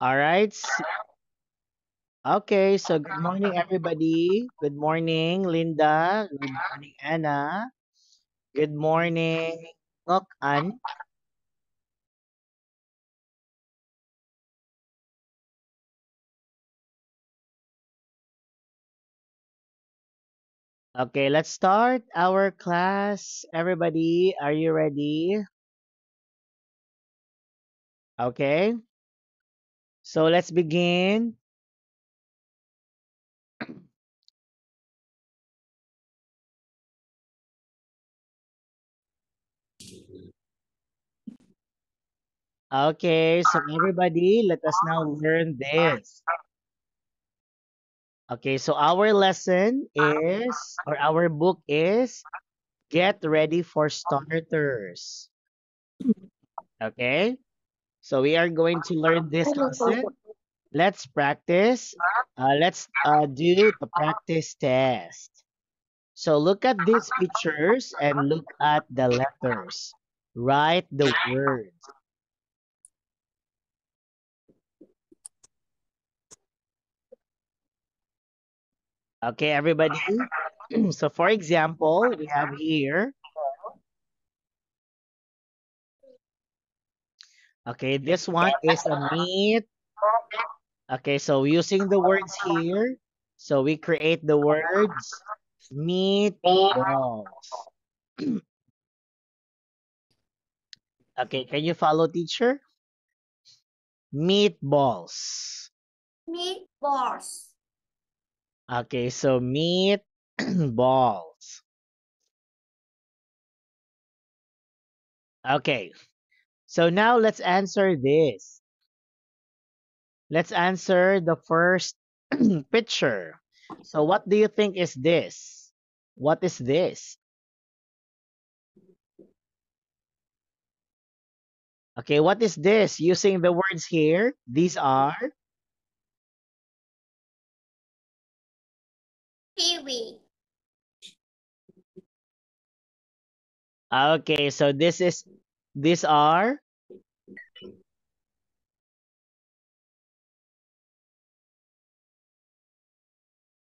All right. Okay, so good morning, everybody. Good morning, Linda. Good morning, Anna. Good morning, Ngok An. Okay, let's start our class. Everybody, are you ready? Okay, so let's begin. Okay, so everybody, let us now learn this. Okay, so our lesson is, or our book is, Get Ready for Starters. Okay, so we are going to learn this lesson. Let's practice. Let's do the practice test. So look at these pictures and look at the letters. Write the words. Okay, everybody. So for example, we have here, okay, this one is a meat. Okay, so using the words here, so we create the words meatballs. Okay, can you follow, teacher? Meatballs. Meatballs. Okay, so meat balls. Okay, so now let's answer this. Let's answer the first picture. So what do you think is this? What is this? Okay, what is this? Using the words here, these are, Kiwi. okay, so these are,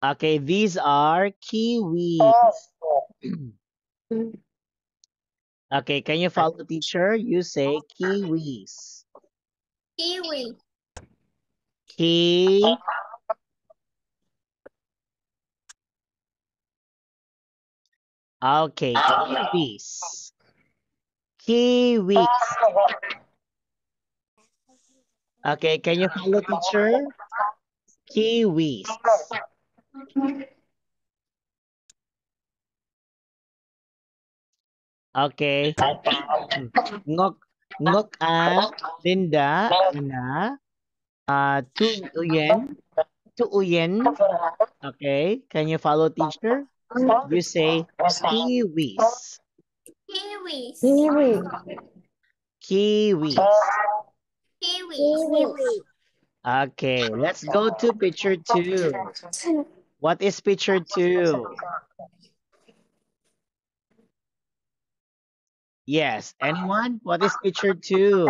okay, these are kiwis. Okay, can you follow, teacher? You say kiwis. Kiwi. Ki, okay, kiwis. Kiwis. Okay, can you follow, teacher? Kiwis. Okay. Ngok, ngok Linda, Ana, tuyen, tuyen. Okay, can you follow, teacher? You say kiwis. Kiwis. Kiwis. Kiwis. Okay, let's go to picture two. What is picture two? Yes, anyone? What is picture two?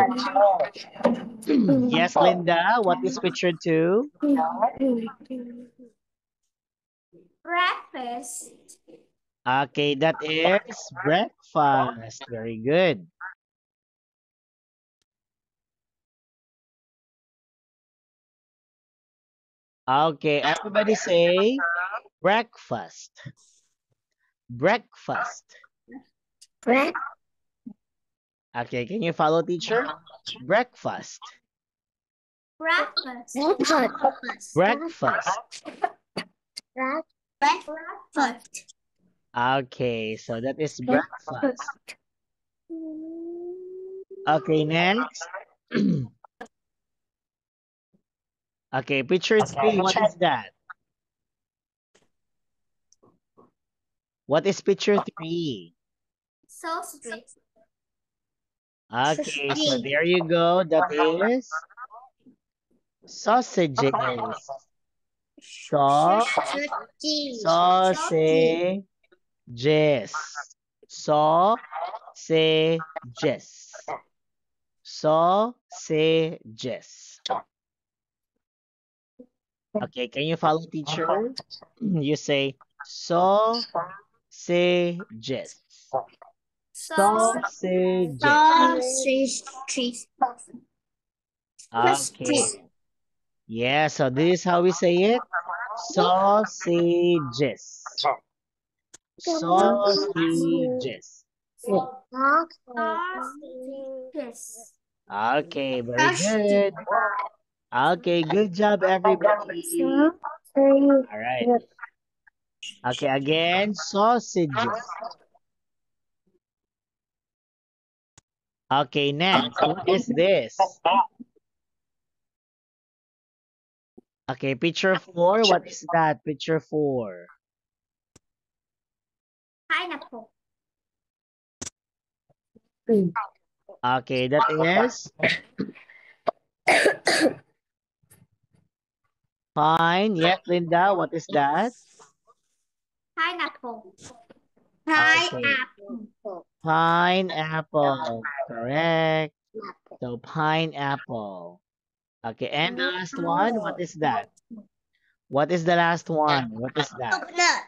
Yes, Linda, what is picture two? Breakfast. Okay, that is breakfast. Very good. Okay, everybody say breakfast. Breakfast. Okay, can you follow, teacher? Breakfast. Breakfast. Breakfast. Breakfast. Okay, so that is breakfast. Okay, next. Okay, picture three. What is that? What is picture three? Sausage. Okay, so there you go. That is sausages. So, sausages. Sausages. Sausages. Okay, can you follow teacher? You say sausages. Sausages. Sausage. Okay. Yeah, so this is how we say it. Sausages. Sausages. Sausages. Okay, very good. Okay, good job, everybody. All right. Okay, again, sausages. Okay, next. What is this? Okay, picture 4. What is that? Picture 4. Pineapple. Okay, that is fine. Yes, Linda, what is that? Pineapple. Okay, Pineapple. pineapple. Correct. So, pineapple. Okay, and the last one, what is that? What is the last one? What is that? Coconut.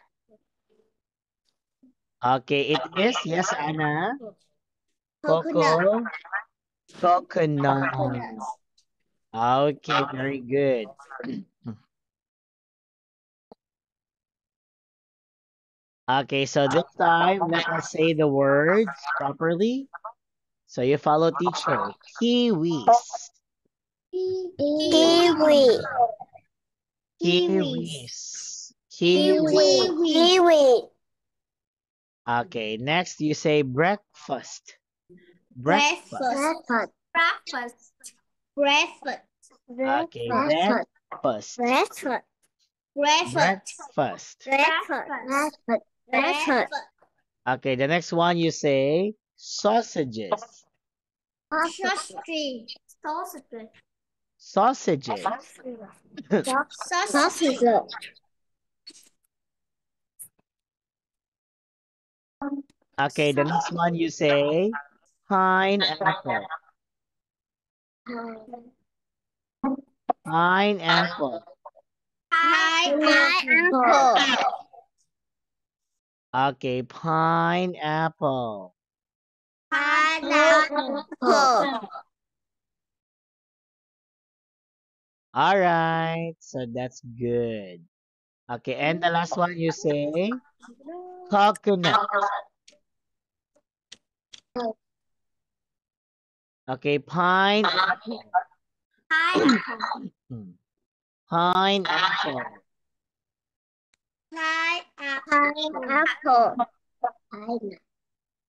Okay, it is, yes, Anna. Coconut. Coconut. Coconut. Okay, very good. Okay, so this time, let us say the words properly. So you follow teacher. Kiwis. Kiwi. Kiwis. Kiwi. Kiwis. Kiwi. Okay, next you say breakfast. Breakfast. Breakfast. Breakfast. Breakfast. Okay, breakfast. Breakfast. Breakfast. Breakfast. Breakfast. Breakfast. Okay, the next one you say sausages. Sausage. Sausage. Sausages. Sausage. Okay, the next one you say pineapple. Pineapple. Pineapple. Okay, pineapple. Pineapple. All right, so that's good. Okay, and the last one you say coconut. Okay, pineapple. Pineapple. Pineapple. Pineapple.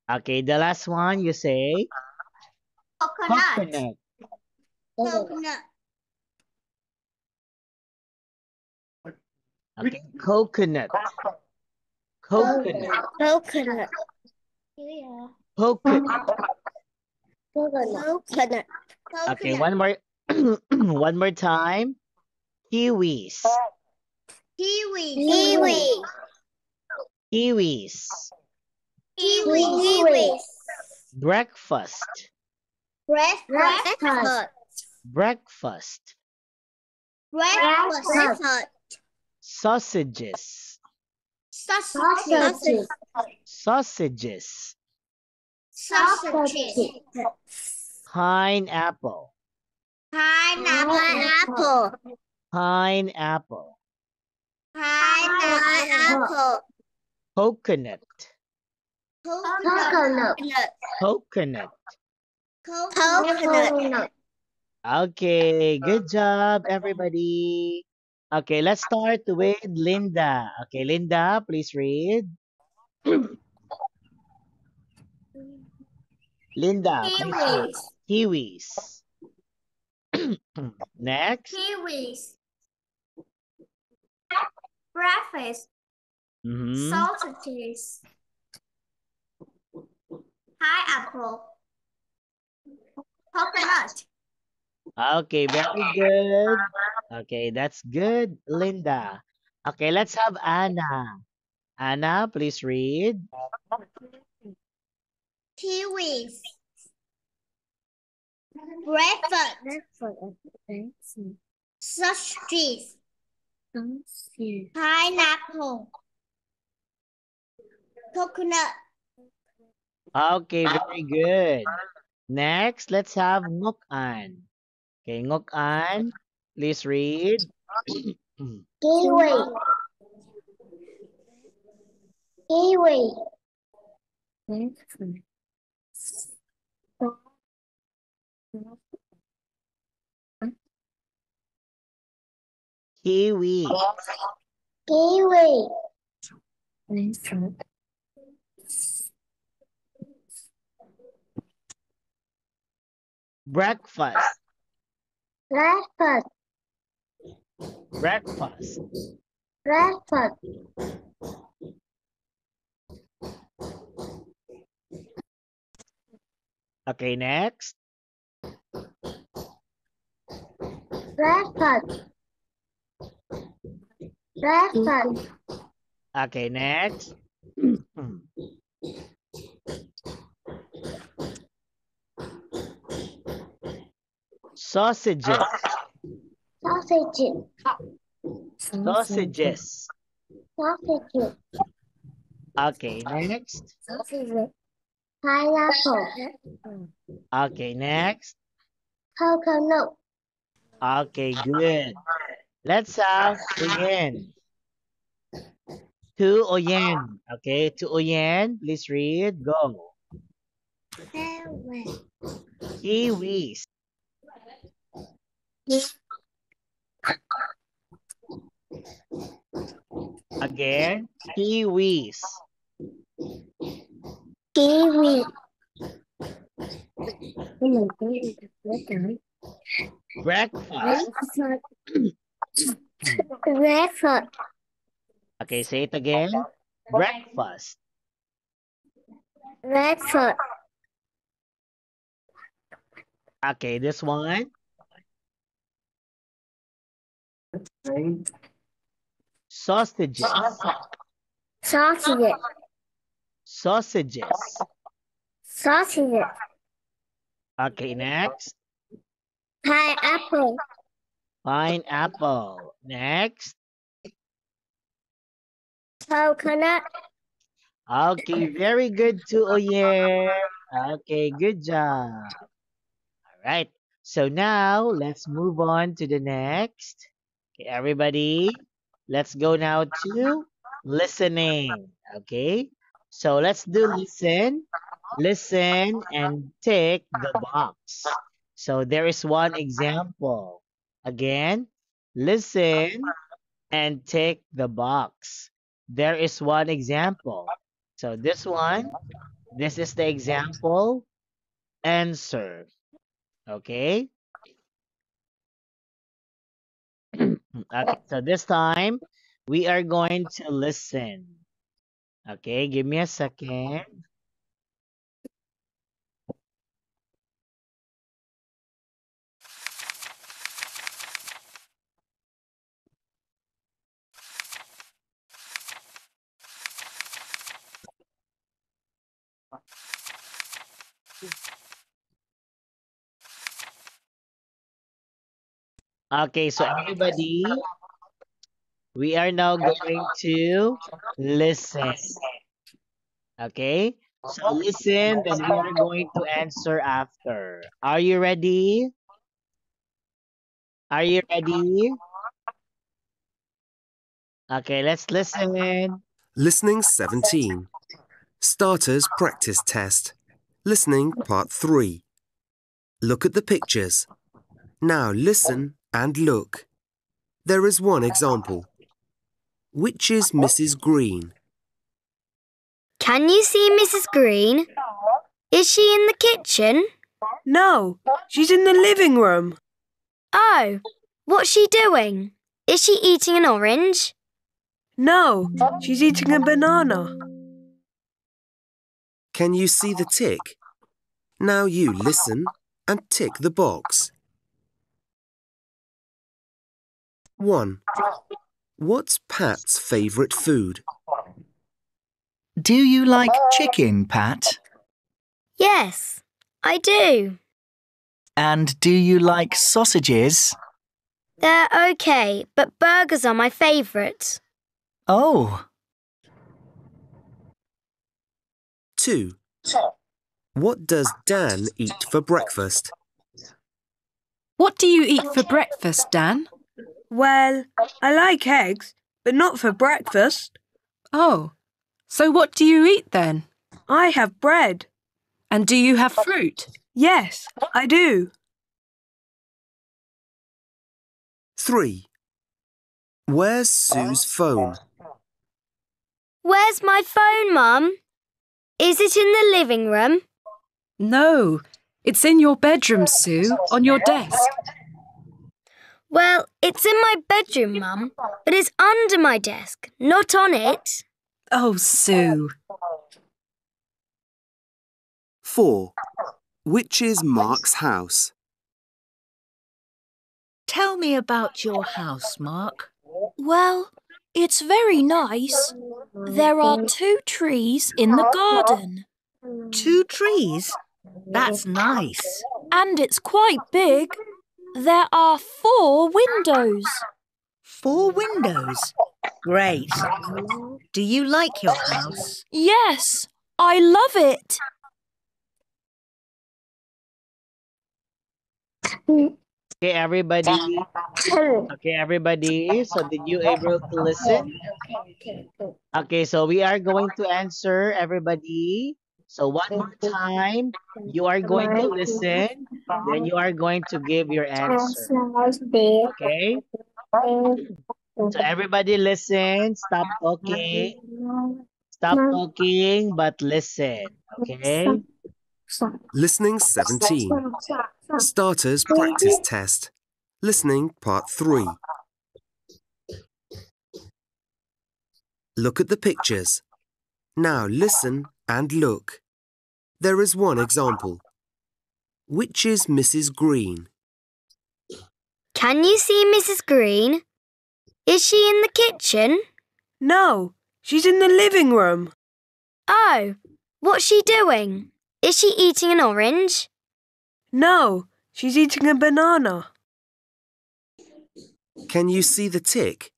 Okay, the last one you say Coconut. coconut. Coconut. Okay, coconut. Coconut. Coconut. Coconut. Coconut. Okay, one more one more time. Kiwis. Kiwi. Kiwi. Kiwis. Kiwi. Breakfast. Breakfast. Breakfast. Breakfast. Sausages. Sausage. Sausages. Sausage. Pineapple. Pineapple. Pineapple. Pineapple. Coconut. Coconut. Coconut. Coconut. Okay, good job, everybody. Okay, let's start with Linda. Okay, Linda, please read. Linda, please read. Kiwis. Kiwis. Next. Kiwis. Breakfast. Mm-hmm. Sausages. Pineapple. Coconut. Okay, very good. Okay, that's good, Linda. Okay, let's have Anna. Anna, please read. Kiwis. Breakfast. Sausages. Pineapple. Coconut. Okay, very good. Next, let's have Ngok-an. Okay, Ngok-an, please read. Kiwi. Kiwi. Kiwi. Kiwi. Breakfast. Breakfast. Breakfast. Breakfast. Okay, next. Breakfast. Breakfast. Okay, next. Sausages. Sausage. Sausages. Sausage. Okay, next. Pineapple. Okay, next. Coconut. Okay, good. Let's have Uyen. To Uyen. Okay, to Uyen, please read. Go. Kiwis. Again, kiwis. Kiwi. Breakfast. Breakfast. Okay, say it again. Breakfast. Breakfast. Okay, this one. Sausages. Sausage. Sausages. Sausage. Okay, next. Pineapple. Pineapple. Next. Coconut. Okay, very good to Oyen. Okay, good job. All right. So now let's move on to the next. Okay, everybody, let's go now to listening. Okay. So let's do listen, listen, and tick the box. So there is one example. Again, listen and tick the box. There is one example. So this one, this is the example. Answer. Okay. Okay. So this time we are going to listen. Okay. Give me a second. Okay. So everybody, we are now going to listen. Okay. So listen, then we are going to answer after. Are you ready? Are you ready? Okay, let's listen. Listening 17. Starters practice test. Listening part 3. Look at the pictures. Now listen and look. There is one example. Which is Mrs. Green? Can you see Mrs. Green? Is she in the kitchen? No, she's in the living room. Oh, what's she doing? Is she eating an orange? No, she's eating a banana. Can you see the tick? Now you listen and tick the box. 1. What's Pat's favourite food? Do you like chicken, Pat? Yes, I do. And do you like sausages? They're okay, but burgers are my favourite. Oh, 2. What does Dan eat for breakfast? What do you eat for breakfast, Dan? Well, I like eggs, but not for breakfast. Oh, so what do you eat then? I have bread. And do you have fruit? Yes, I do. 3. Where's Sue's phone? Where's my phone, Mum? Is it in the living room? No, it's in your bedroom, Sue, on your desk. Well, it's in my bedroom, Mum, but it's under my desk, not on it. Oh, Sue. 4. Which is Mark's house? Tell me about your house, Mark. Well, it's very nice. There are 2 trees in the garden. 2 trees? That's nice. And it's quite big. There are 4 windows. 4 windows? Great. Do you like your house? Yes, I love it. Okay, everybody. Okay, everybody. So did you able to listen? Okay, so we are going to answer everybody. So one more time, you are going to listen, then you are going to give your answer. Okay? So everybody listen, stop talking. Stop talking, but listen. Okay? Listening 17. Starters practice test. Listening part 3. Look at the pictures. Now listen and look. There is one example. Which is Mrs. Green? Can you see Mrs. Green? Is she in the kitchen? No, she's in the living room. Oh, what's she doing? Is she eating an orange? No, she's eating a banana. Can you see the tick?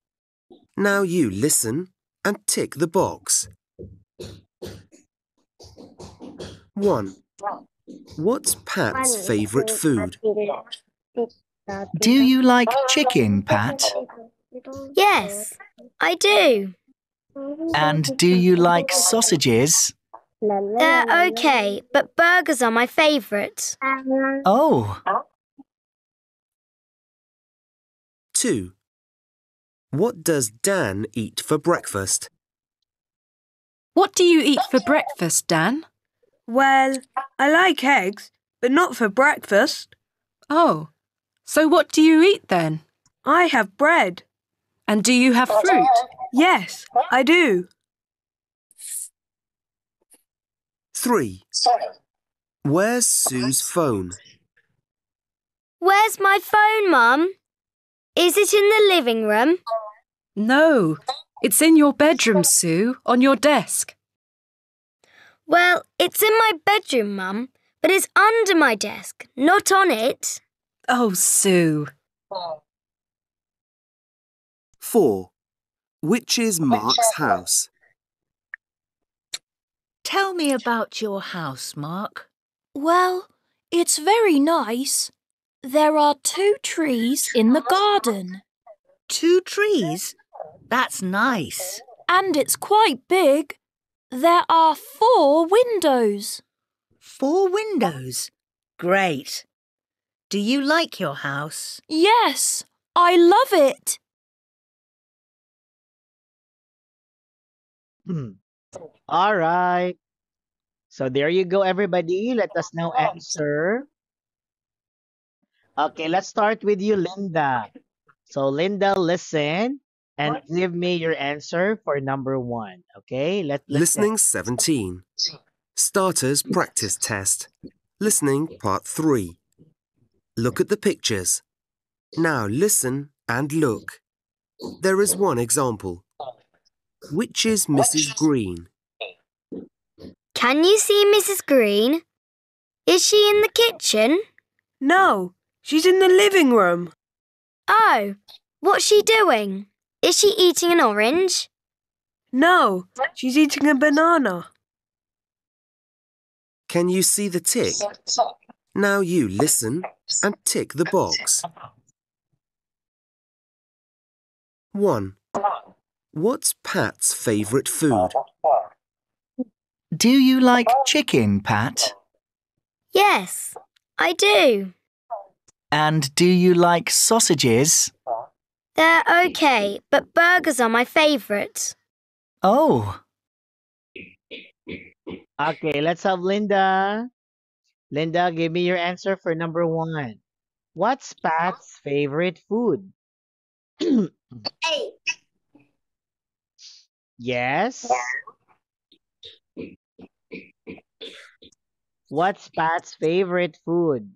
Now you listen and tick the box. 1. What's Pat's favourite food? Do you like chicken, Pat? Yes, I do. And do you like sausages? They're okay, but burgers are my favourite. Oh, 2. What does Dan eat for breakfast? What do you eat for breakfast, Dan? Well, I like eggs, but not for breakfast. Oh, so what do you eat then? I have bread. And do you have fruit? Yes, I do. 3. Where's Sue's phone? Where's my phone, Mum? Is it in the living room? No, it's in your bedroom, Sue, on your desk. Well, it's in my bedroom, Mum, but it's under my desk, not on it. Oh, Sue. 4. Which is Mark's house? Tell me about your house, Mark. Well, it's very nice. There are 2 trees in the garden. 2 trees? That's nice. And it's quite big. There are 4 windows. 4 windows? Great. Do you like your house? Yes, I love it. All right. So there you go, everybody. Let us now answer. Okay, let's start with you, Linda. So, Linda, listen and give me your answer for number 1. Okay, let's listen. Listening 17. Starters practice test. Listening part 3. Look at the pictures. Now listen and look. There is one example. Which is Mrs. Green? Can you see Mrs. Green? Is she in the kitchen? No, she's in the living room. Oh, what's she doing? Is she eating an orange? No, she's eating a banana. Can you see the tick? Now you listen and tick the box. 1. What's Pat's favourite food? Do you like chicken, Pat? Yes, I do. And do you like sausages? They're okay, but burgers are my favourite. Oh, Okay, let's have Linda. Linda, give me your answer for number 1. What's Pat's favorite food? Yes. What's Pat's favorite food?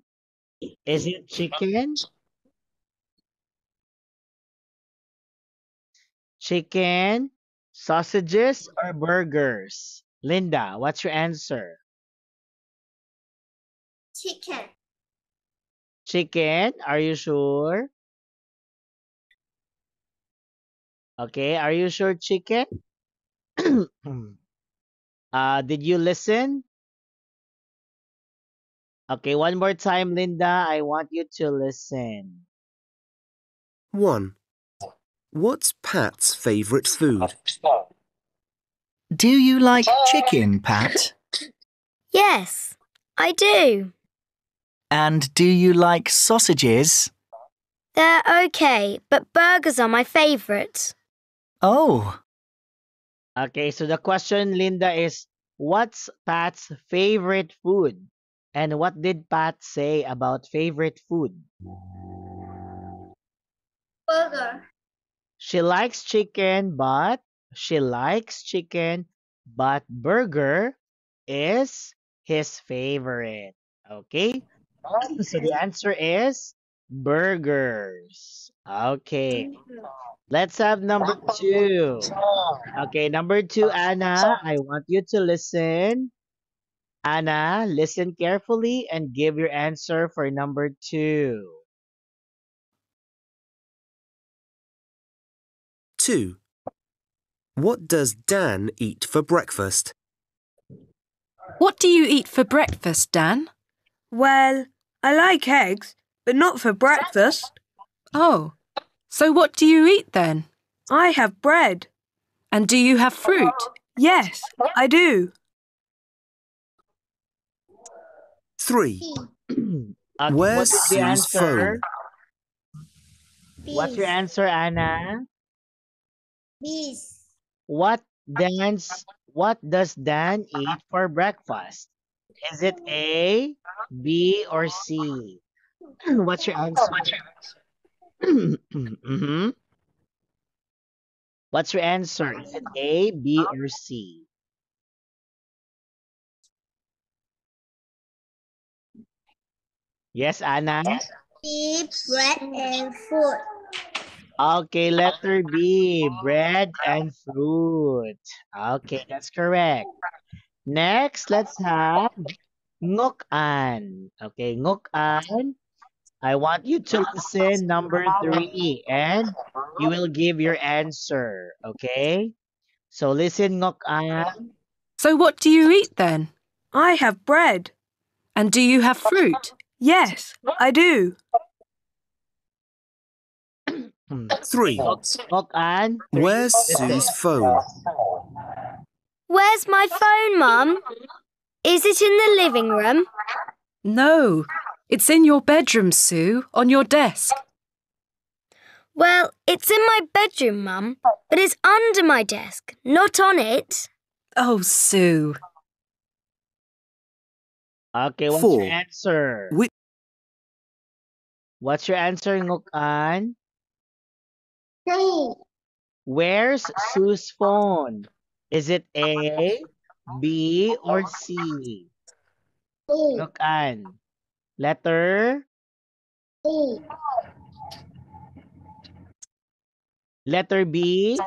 Is it chicken? Chicken, sausages, or burgers? Linda, what's your answer? Chicken. Chicken, are you sure? Okay, are you sure chicken? Did you listen? Okay, one more time, Linda. I want you to listen. 1. What's Pat's favourite food? do you like chicken, Pat? Yes, I do. And do you like sausages? They're okay, but burgers are my favourite. Oh, Okay, so the question, Linda, is what's Pat's favorite food? And what did Pat say about favorite food? Burger. She likes chicken, but burger is his favorite. Okay? So the answer is burgers. Okay. Let's have number 2. Okay, number 2, Anna, I want you to listen. Anna, listen carefully and give your answer for number 2. 2. What does Dan eat for breakfast? What do you eat for breakfast, Dan? Well, I like eggs, but not for breakfast. Oh, so what do you eat then? I have bread. And do you have fruit? Yes, I do. 3. Okay, Where's what is the Sue's phone? answer? What's your answer, Anna? Bees. What does Dan eat for breakfast? Is it A, B, or C? What's your answer? hmm What's your answer? Is it A, B, or C? Yes, Anna? Beef, bread, and fruit. Okay, letter B, bread and fruit. Okay, that's correct. Next, let's have Ngokan. Okay, Ngokan. I want you to listen number 3 and you will give your answer. Okay? So listen, Ngokan. So what do you eat then? I have bread. And do you have fruit? Yes, I do. 3. Ngokan. Where's Sue's phone? Where's my phone, Mum? Is it in the living room? No, it's in your bedroom, Sue, on your desk. Well, it's in my bedroom, Mum, but it's under my desk, not on it. Oh, Sue. Okay, what's 4. your answer? Which What's your answer, Ngokan? Three. Where's Sue's phone? Is it A, B, or C? Three. Ngokan. Letter? Three. Letter B?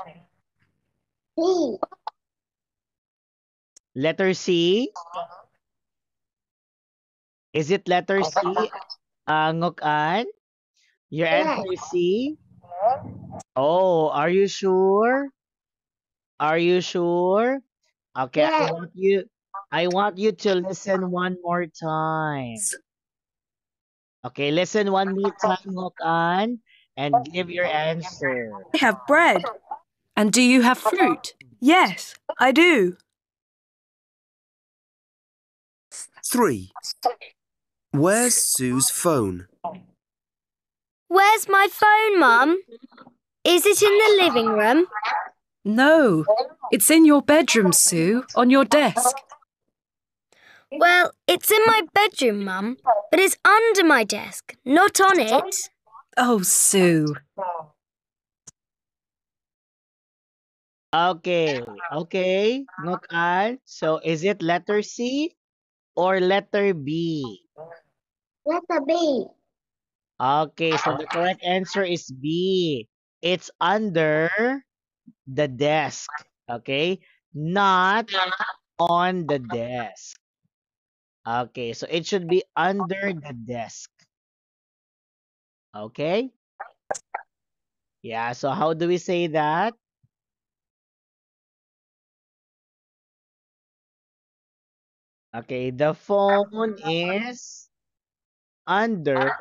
Three. Letter C? Is it letter C, Ngokan? Your answer is C? Oh, are you sure? Are you sure? Okay, Yes. I want you to listen one more time. Okay, listen one more time, Hook on, and give your answer. I have bread. And do you have fruit? Yes, I do. 3. Where's Sue's phone? Where's my phone, Mum? Is it in the living room? No, it's in your bedroom, Sue, on your desk. Well, it's in my bedroom, Mum, but it's under my desk, not on it. Oh, Sue. Okay, Hook on. So is it letter C or letter B? Letter B. Okay, so the correct answer is B. It's under the desk. Okay, not on the desk. Okay, so it should be under the desk. Okay? Yeah, so how do we say that? Okay, the phone is under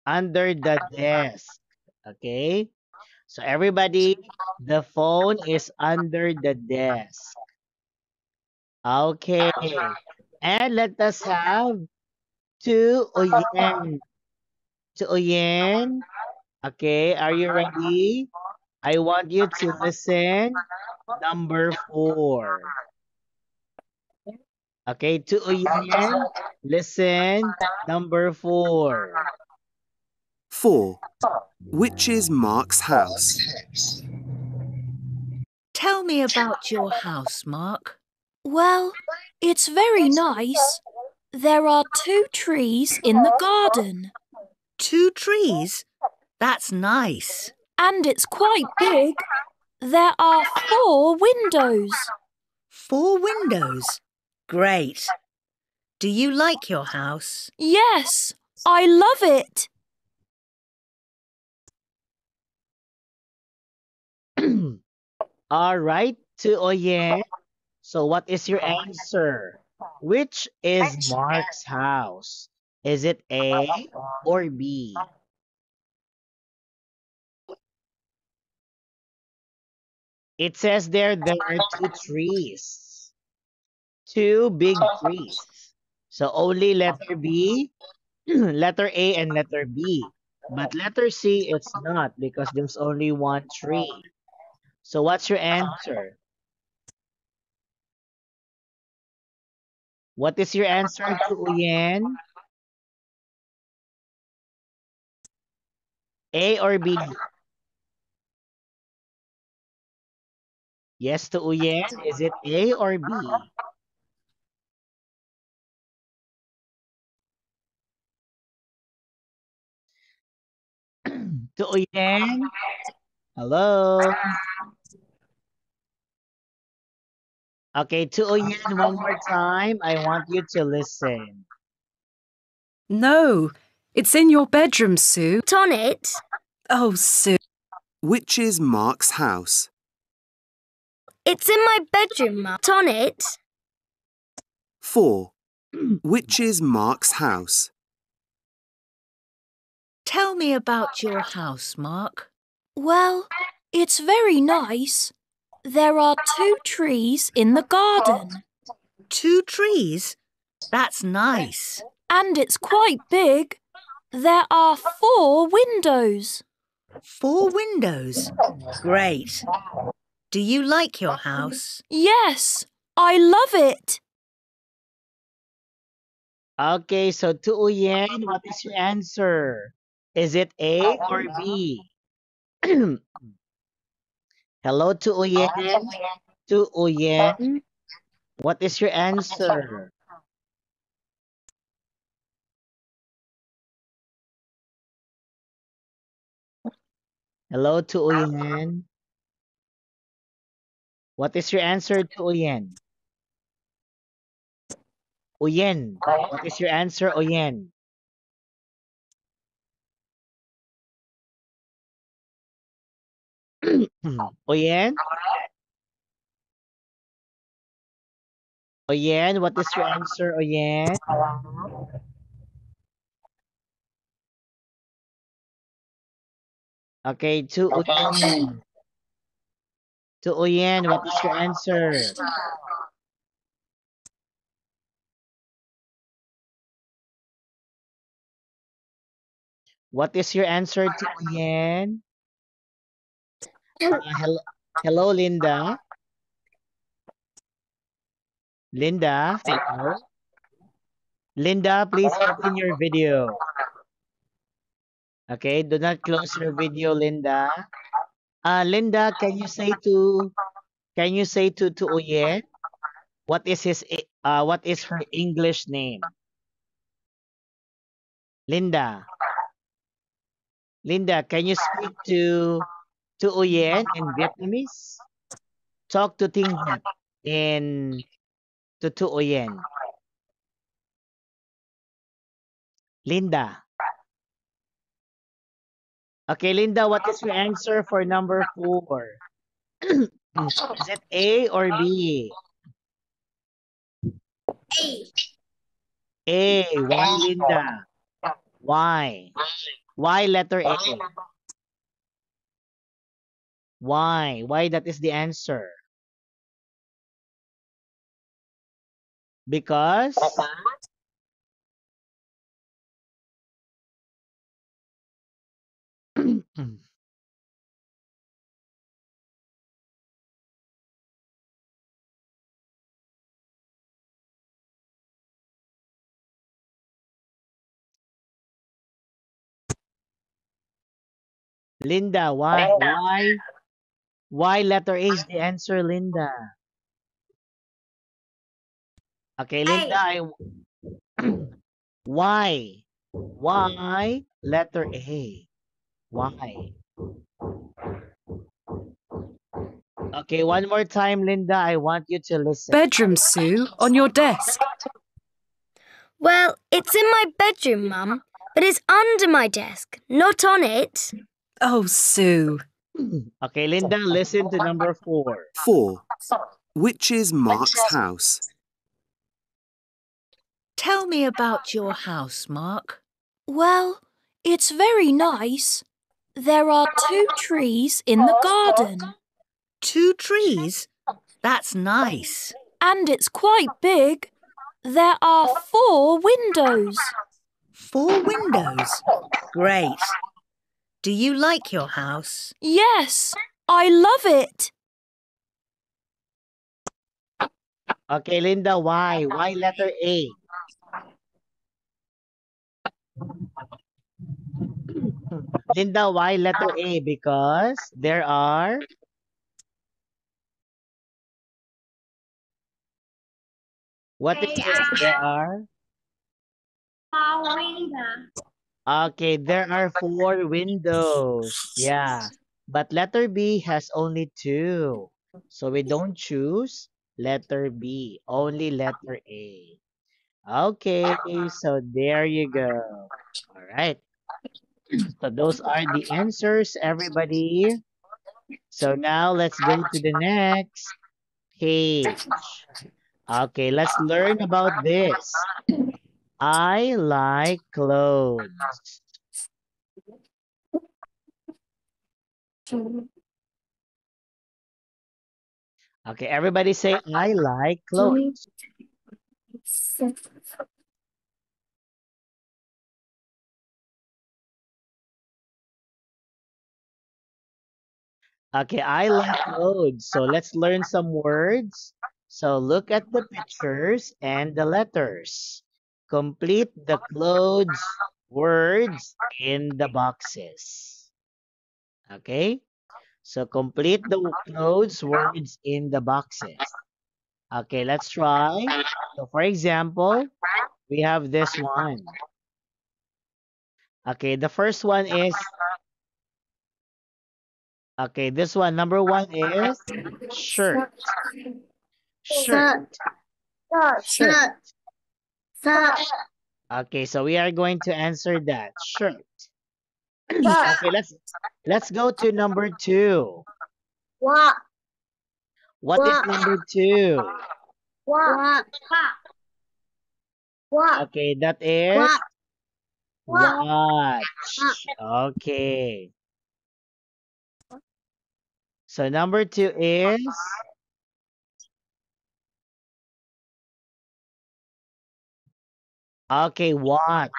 the desk. Okay? So everybody, the phone is under the desk. Okay. And let us have two Oyen. Two Oyen. Okay, are you ready? I want you to listen. Number 4. Okay, to Oyen, listen. Number 4. 4. Which is Mark's house? Tell me about your house, Mark. Well, it's very nice. There are 2 trees in the garden. 2 trees? That's nice. And it's quite big. There are 4 windows. 4 windows? Great. Do you like your house? Yes, I love it. All right, to Oyen. So what is your answer? Which is Mark's house? Is it A or B? It says there are 2 trees. 2 big trees. So only letter B, letter A and letter B. But letter C, it's not because there's only 1 tree. So what's your answer? What is your answer to Uyen? A or B? Yes to Uyen. Is it A or B? To Uyen? Hello? Okay, to Uyen, one more time. I want you to listen. No, it's in your bedroom, Sue. Not on it. Oh, Sue. Which is Mark's house? It's in my bedroom, Mum. Not on it. 4. Which is Mark's house? Tell me about your house, Mark. Well, it's very nice. There are 2 trees in the garden. 2 trees? That's nice. And it's quite big. There are 4 windows. 4 windows? Great. Do you like your house? Yes, I love it. Okay, so to Uyen, what is your answer? Is it A or B? Hello to Uyen. To Uyen, what is your answer? Hello to Uyen. What is your answer to Uyen? Uyen, what is your answer, Uyen? Oyen? Oyen, what is your answer, Oyen? Okay, to Oyen. To Oyen, what is your answer? What is your answer to Oyen? Hello, hello, Linda. Linda, hello. Linda, please open your video. Okay, do not close your video, Linda. Linda, can you say to Oyen what is what is her English name? Linda. Linda, can you speak to Oyen in Vietnamese? Talk to Ting Viet in to Oyen. Linda. Okay, Linda, what is your answer for number 4? Is it A or B? A. A. Why, Linda? Why? Why letter A? Why? Why that is the answer? Because Linda, why? Why letter A is the answer, Linda? Okay, Linda, why? Why letter A? Why? Okay, one more time, Linda. I want you to listen. Bedroom, Sue, on your desk. Well, it's in my bedroom, Mum, but it's under my desk, not on it. Oh, Sue. Okay, Linda, listen to number 4. 4. Which is Mark's house? Tell me about your house, Mark. Well, it's very nice. There are 2 trees in the garden. 2 trees? That's nice. And it's quite big. There are 4 windows. 4 windows? Great. Do you like your house? Yes, I love it. Okay, Linda, why? Why letter A? Linda, why letter A? Because there are... What is this? There are... Okay, there are 4 windows. Yeah. But letter B has only 2. So we don't choose letter B, only letter A. Okay, so there you go. All right. So those are the answers, everybody. So now let's go to the next page. Okay, let's learn about this. I like clothes. Okay, everybody say, I like clothes. Okay, I like clothes. So let's learn some words. So look at the pictures and the letters. Complete the clothes words in the boxes. Okay? So complete the clothes words in the boxes. Okay, let's try. So for example, we have this one. Okay, the first one is, okay, this one, number 1 is shirt. Shirt. Shirt. Okay, so we are going to answer that. Shirt. Okay, let's go to number 2. What? What is number 2? What? What? Okay, that is What? watch. Okay. So number 2 is okay, watch.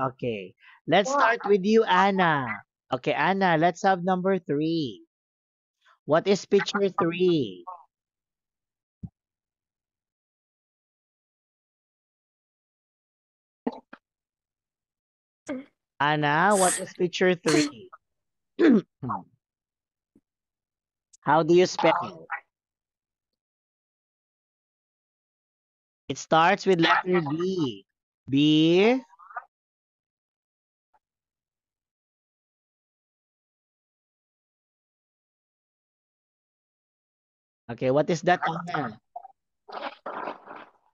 Okay. Let's start with you, Anna. Okay, Anna, let's have number 3. What is picture 3? Anna, what is picture 3? How do you spell? It starts with letter B. B. Okay, what is that, Anna?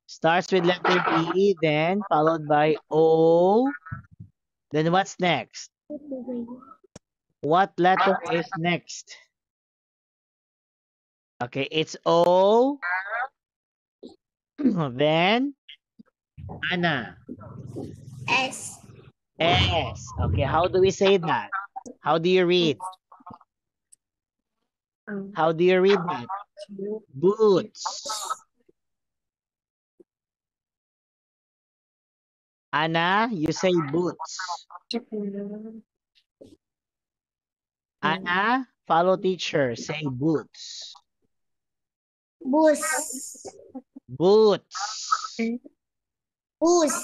Starts with letter B, then followed by O. Then what's next? What letter is next? Okay, it's O. Then, Anna. S. S. Okay, how do we say that? How do you read? How do you read that? Boots. Anna, you say boots. Anna, follow teacher. Say boots. Bus. Boots. Bus.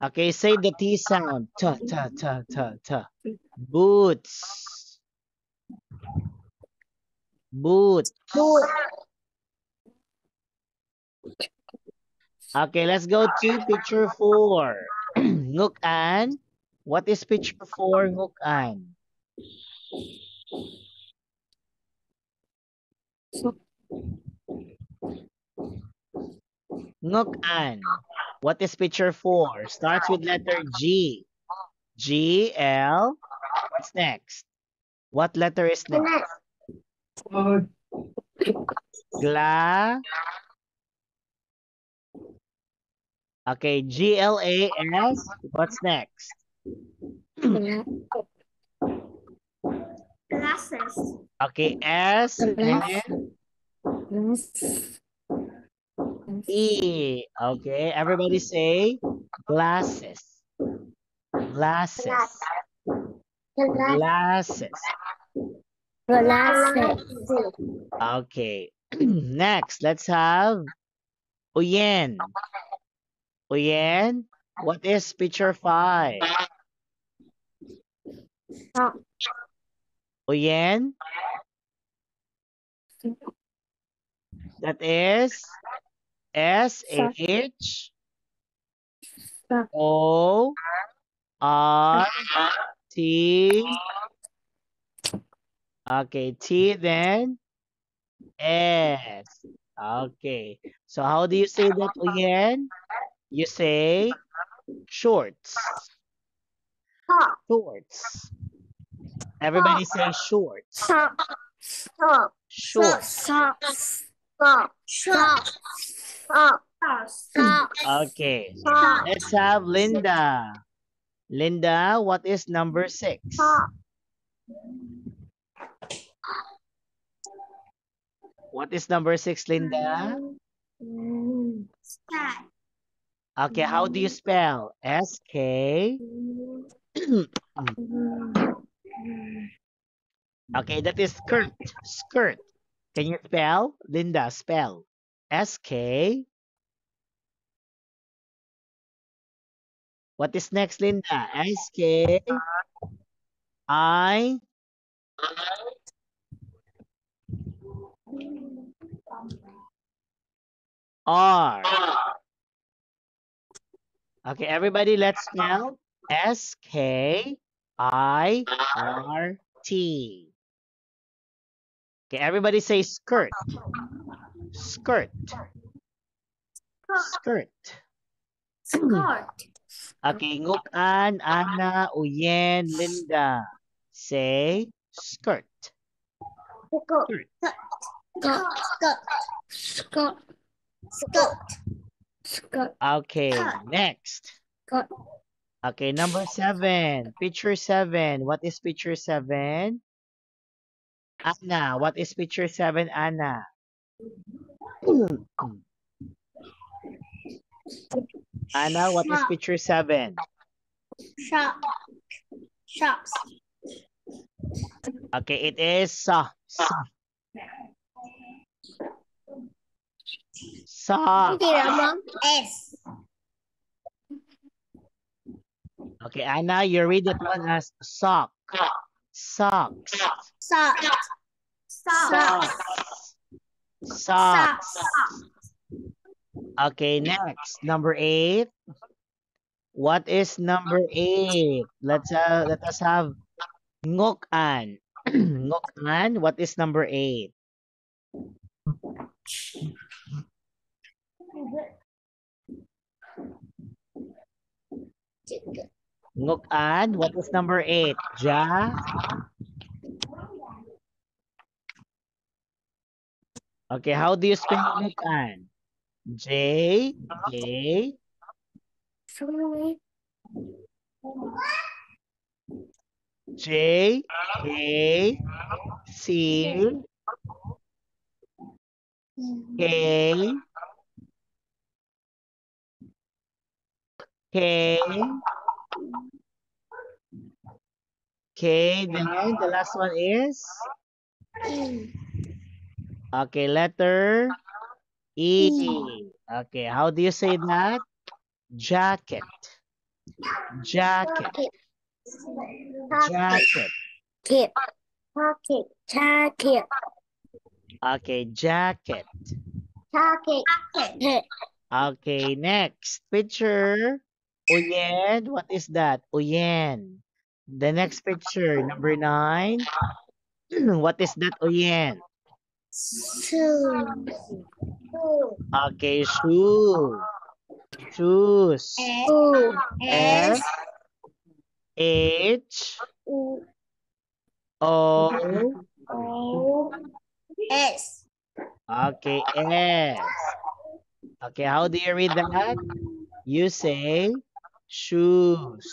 Okay, say the T sound. Ta, ta, ta, ta, ta. Boots. Boots. Bus. Okay, let's go to picture 4. Nguk-an. What is picture 4, Nguk-an? Nguk-an. What is picture 4? Starts with letter G. G, L. What's next? What letter is next? Gla. Okay, G-L-A-S. What's next? Glasses. Okay, S and E. Okay, everybody say glasses. Glasses. Glasses. Glasses. Okay. Next, let's have Uyen. Uyen, what is picture 5? Uyen? That is S-H O-R-T. Okay, T then S. Okay. So how do you say that, Uyen? You say shorts. Shorts. Everybody say shorts. Shorts. Okay. Let's have Linda. Linda, what is number 6? What is number 6, Linda? Sky. Okay, how do you spell? S-K. Okay, that is skirt. Skirt. Can you spell? Linda, spell. S-K. What is next, Linda? S-K. I. R. Okay, everybody, let's spell S-K-I-R-T. Okay, everybody say skirt. Skirt. Skirt. Skirt. Okay, Nguk-an, Ana, Uyen, Linda. Say skirt. Skirt. Skirt. Skirt. Skirt. Skirt. Okay, next. Skirt. Okay, number 7. Picture 7. What is picture 7? Anna, what is picture 7, Anna? Anna, what is picture 7? Shop. Shops. Okay, it is socks. Socks. S. Okay, Anna, you read that one as sock. Socks. Socks. Socks. Socks. Okay, next. Number 8. What is number 8? Let us have Ngok-an. Ngok-an, what is number 8? Ngok-an, what is number 8? Ja? Okay, how do you spell Ngok-an? J, A, J, A, C, K, K, K, then the last one is? Okay, letter E. Okay, how do you say that? Jacket. Jacket. Jacket. Jacket. Jacket. Okay, jacket. Jacket. Okay, next picture. Uyen, what is that? Uyen. The next picture, number 9. What is that, Uyen? Shoe. Okay, shoe. Shoes. S, H, O. S. Okay, S. Okay, how do you read that? You say shoes.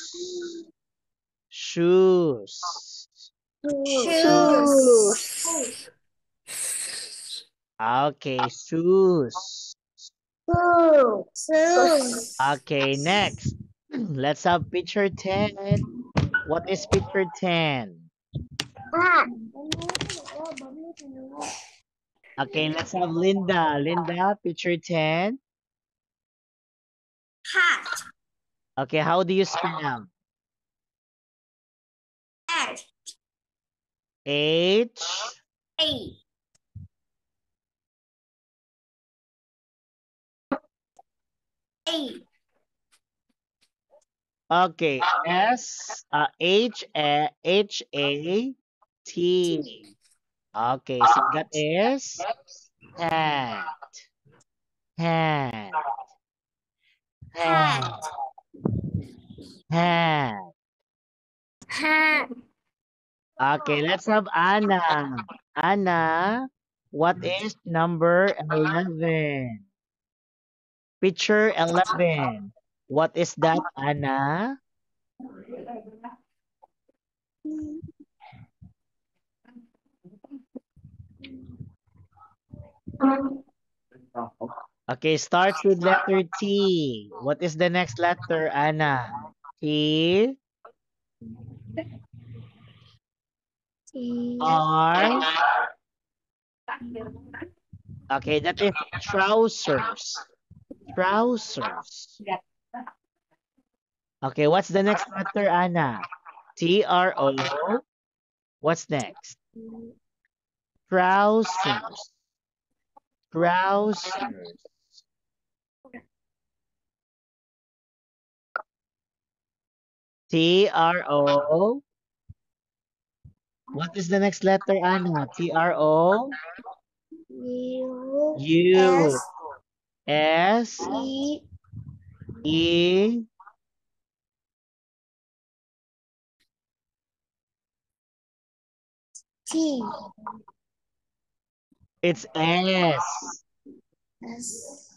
Shoes. Shoes. Okay, shoes. Shoes. Okay, next. Let's have picture 10. What is picture 10? Okay, let's have Linda. Linda, picture 10. Hat. Okay, how do you spell? Hat. H, A. A. okay, S, H, H, A, T. Okay, so that is hat. Hat. Hat. Hat. Hat. Okay, let's have Anna. Anna, what is number 11? Picture 11. What is that, Anna? Okay, starts with letter T. What is the next letter, Anna? T, R. Okay, that is trousers. Trousers. Okay, what's the next letter, Anna? T-R-O. What's next? Trousers. Trousers. T-R-O. What is the next letter, Anna? T-R-O. U. S. E. T. It's S. S.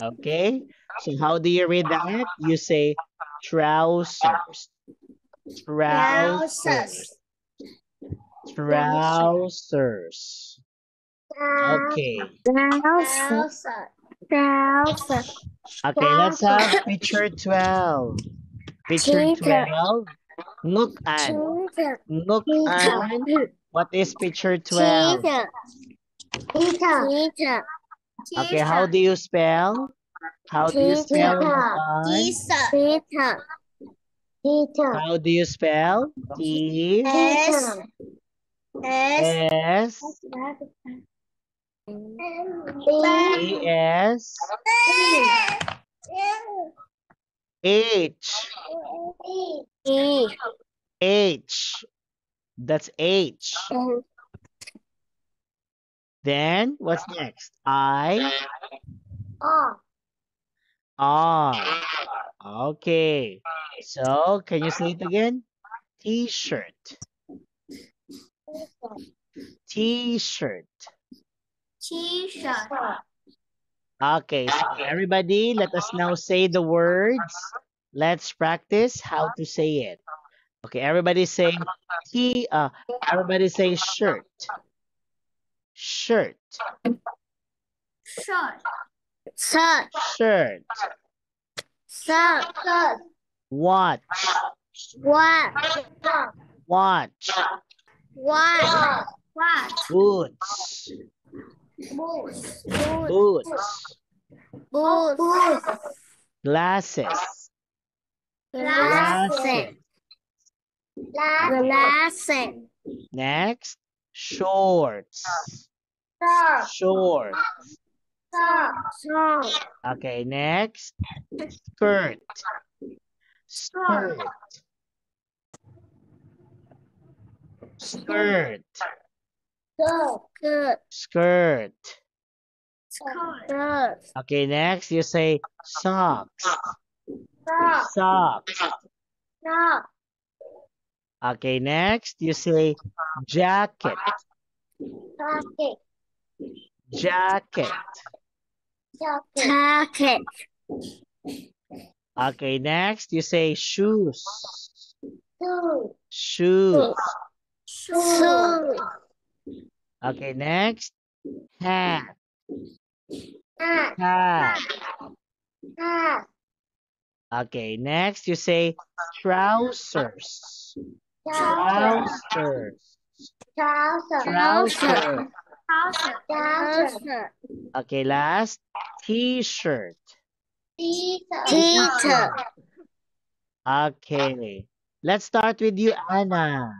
Okay? So how do you read that? You say trousers. Trousers. Trousers. Okay. Okay, let's have picture 12. Picture 12. Look at. Look at. What is picture 12? Okay, how do you spell? How do you spell look at? How do you spell? T S. S A S H H. That's H. Then what's next? I R. Okay. So can you say it again? T-shirt. T-shirt. T-shirt. Okay, so everybody, let us now say the words. Let's practice how to say it. Okay, everybody say everybody say shirt. Shirt. Shirt. Shirt. Watch. Watch. Boots. Boots. Glasses. Glasses. Next, shorts. Short. Okay, next, skirt. Skirt. Skirt. Skirt. Okay, next you say socks. Socks. Okay, next you say jacket. Jacket. Okay, next you say shoes. Shoes. Okay, next hat. Hat. Okay, next you say trousers. Trousers. Trousers. Okay, last t-shirt. Okay, let's start with you, Anna.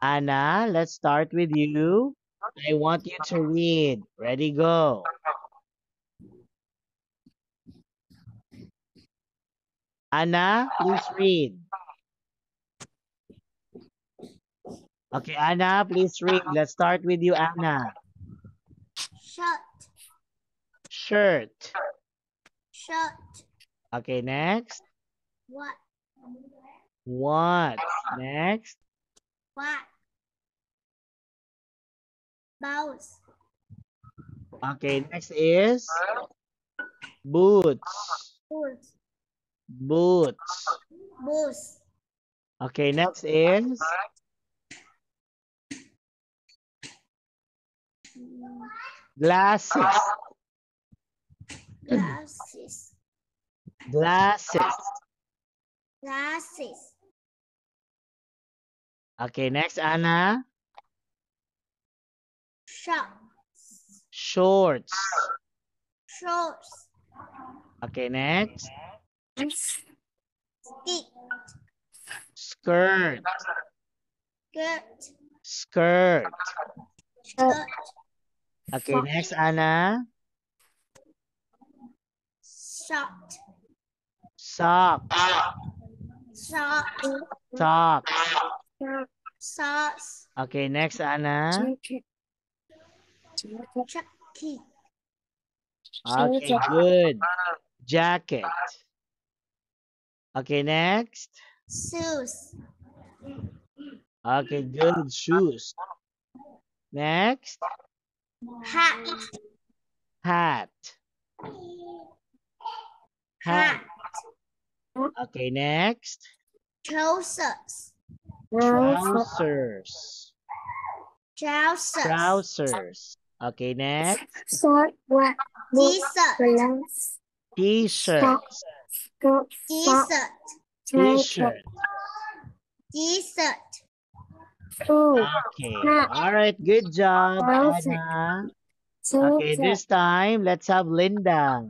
Anna, let's start with you. I want you to read. Ready, go. Anna, please read. Okay, Anna, please read. Let's start with you, Anna. Shirt. Okay, next. What? Next. Okay, next is boots. Boots. Okay, next is glasses. Glasses. Okay, next, Anna. Shorts. Okay, next. Skirt. Skirt. Okay, next, Anna. Socks. Socks. Okay, next, Anna. Okay, good. Jacket. Okay, next. Okay, good. Shoes. Next. Hat. Hat. Hat. Hat. Okay, next. Trousers. Trousers. Trousers. Trousers. Okay, next. T-shirt. T-shirts. T-shirt. T-shirt. T-shirt. Okay. All right. Good job, Anna. Okay, this time let's have Linda.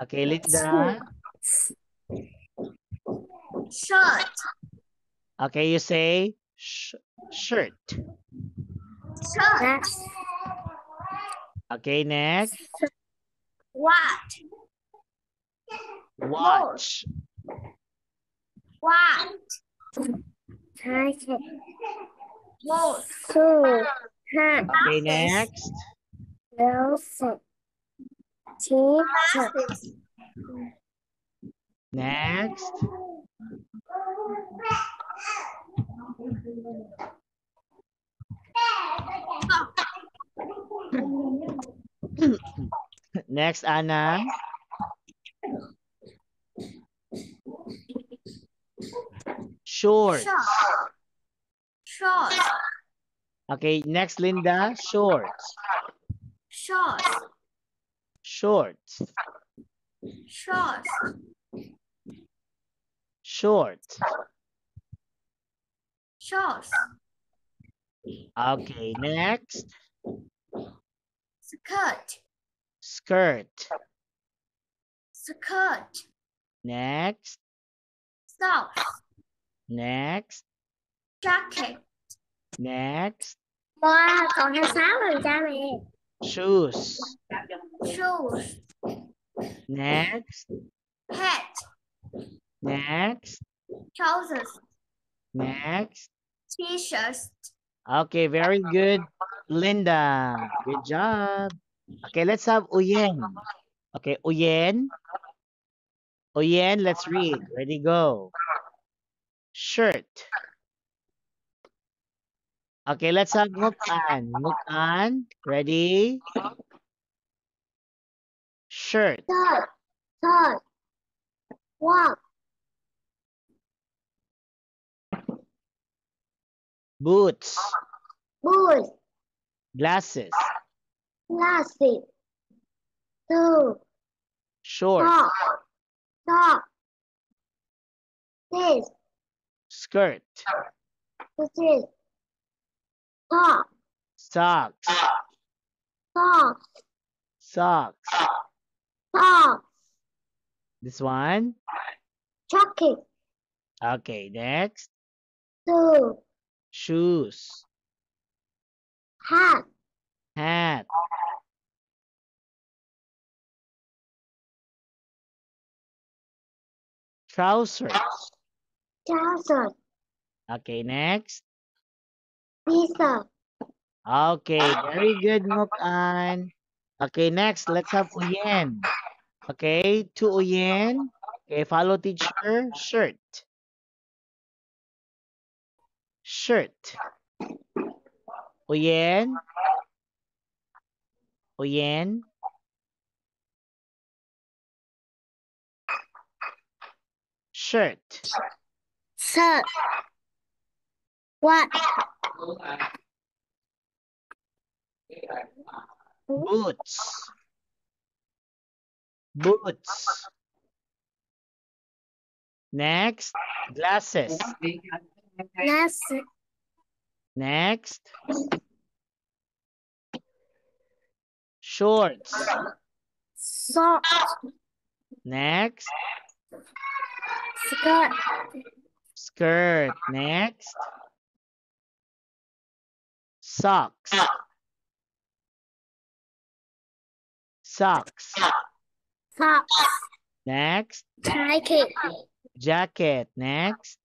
Okay, Linda. Shirt. Okay, you say shirt. Shirt. Okay, next. Watch. Watch. Watch. Watch. Okay, next. Glasses. Next. Next, Anna. Shorts. Shorts. Okay, next, Linda. Shorts. Shorts. Shorts. Shorts. Shorts. Shorts. Okay, next. Skirt. Skirt. Skirt. Next. Socks. Next. Jacket. Next. Wow, còn 26 rồi cha mẹ. Shoes. Shoes. Next. Hat. Next. Trousers. Next. T-shirts. Okay, very good, Linda. Good job. Okay, let's have Uyen. Okay, Uyen. Uyen, let's read. Ready, go. Shirt. Okay, let's have Muk'an. Muk'an, ready? Shirt. Shirt. Walk. Boots. Boots. Glasses. Glasses. Shoes. Shorts. Sock. This. Skirt. This. Top. Socks. Socks. Socks. Socks. This one. Jacket. Okay, next. Shoes. Shoes. Hat. Hat. Trousers. Trousers. Okay, next. T-shirt. Okay, very good, Muk'an. Okay, next, let's have Uyen. Okay, to Uyen. Okay, follow teacher. Shirt. Shirt. Uyen. Uyen. Shirt. Shirt. What? Boots. Boots. Next, glasses. Glasses. Next, shorts. Socks. Next, Skirt. skirt. Next, socks. Socks. Socks. Next, Jacket. jacket. Next,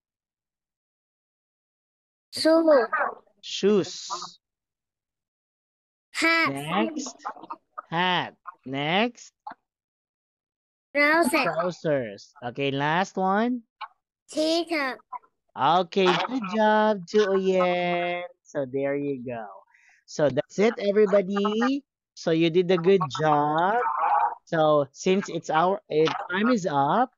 Shoes. shoes. Hat. Next, hat. Next, Trousers. trousers. Okay, last one, T-shirt. Okay, good job to Oyen. So there you go. So that's it, everybody. So you did a good job. So since time is up,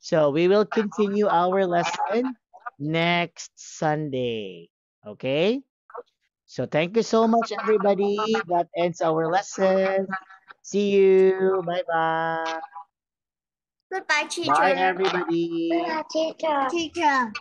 so we will continue our lesson next Sunday. Okay? So thank you so much, everybody. That ends our lesson. See you. Bye bye. Goodbye, Bye, teacher. everybody. Teacher.